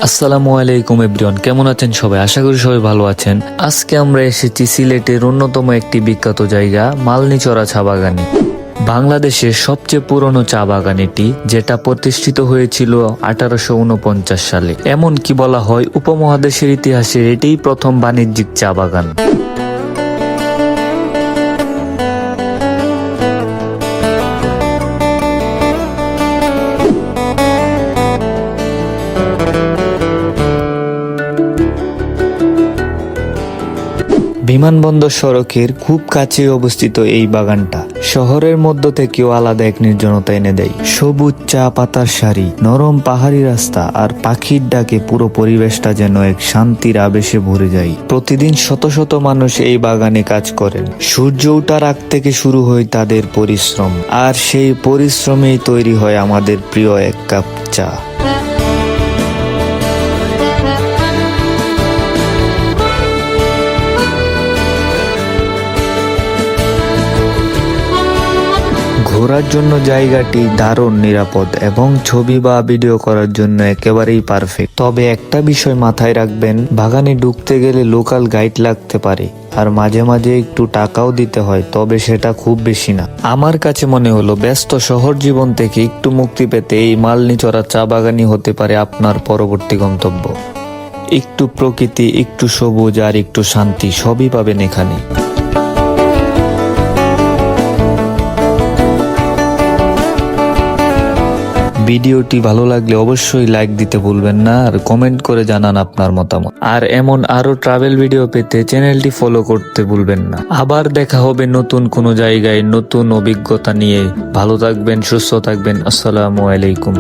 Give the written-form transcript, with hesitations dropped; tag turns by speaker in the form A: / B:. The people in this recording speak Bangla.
A: আসসালামু আলাইকুম এভরিওয়ান, কেমন আছেন সবাই? আশা করি সবাই ভালো আছেন। আজকে আমরা এসেছি সিলেটের অন্যতম একটি বিখ্যাত জায়গা মালনীচরা চা বাগানে। বাংলাদেশের সবচেয়ে পুরনো চা বাগান এটি, যেটা প্রতিষ্ঠিত হয়েছিল 1849 সালে। এমনকি বলা হয় উপমহাদেশের ইতিহাসে এটিই প্রথম বাণিজ্যিক চা বাগান। বিমানবন্দর সড়কের খুব কাছে অবস্থিত এই বাগানটা শহরের মধ্য থেকেও আলাদা এক নির্জনতা এনে দেয়। সবুজ চা পাতার সারি, নরম পাহাড়ি রাস্তা আর পাখির ডাকে পুরো পরিবেশটা যেন এক শান্তির আবেশে ভরে যায়। প্রতিদিন শত শত মানুষ এই বাগানে কাজ করেন। সূর্য ওঠার আগ থেকে শুরু হয় তাদের পরিশ্রম, আর সেই পরিশ্রমেই তৈরি হয় আমাদের প্রিয় এক কাপ চা। ঘোরার জন্য জায়গাটি দারুণ নিরাপদ এবং ছবি বা ভিডিও করার জন্য একেবারেই পারফেক্ট। তবে একটা বিষয় মাথায় রাখবেন, বাগানে ঢুকতে গেলে লোকাল গাইড লাগতে পারে আর মাঝে মাঝে একটু টাকাও দিতে হয়, তবে সেটা খুব বেশি না। আমার কাছে মনে হলো ব্যস্ত শহর জীবন থেকে একটু মুক্তি পেতে এই মালনীচরা চা বাগানই হতে পারে আপনার পরবর্তী গন্তব্য। একটু প্রকৃতি, একটু সবুজ আর একটু শান্তি সবই পাবেন এখানে। ভিডিওটি ভালো লাগলে অবশ্যই লাইক দিতে ভুলবেন না, আর কমেন্ট করে জানান আপনার মতামত। আর এমন আরো ট্রাভেল ভিডিও পেতে চ্যানেলটি ফলো করতে ভুলবেন না। আবার দেখা হবে নতুন কোনো জায়গায় নতুন অভিজ্ঞতা নিয়ে। ভালো থাকবেন, সুস্থ থাকবেন। আসসালামু আলাইকুম।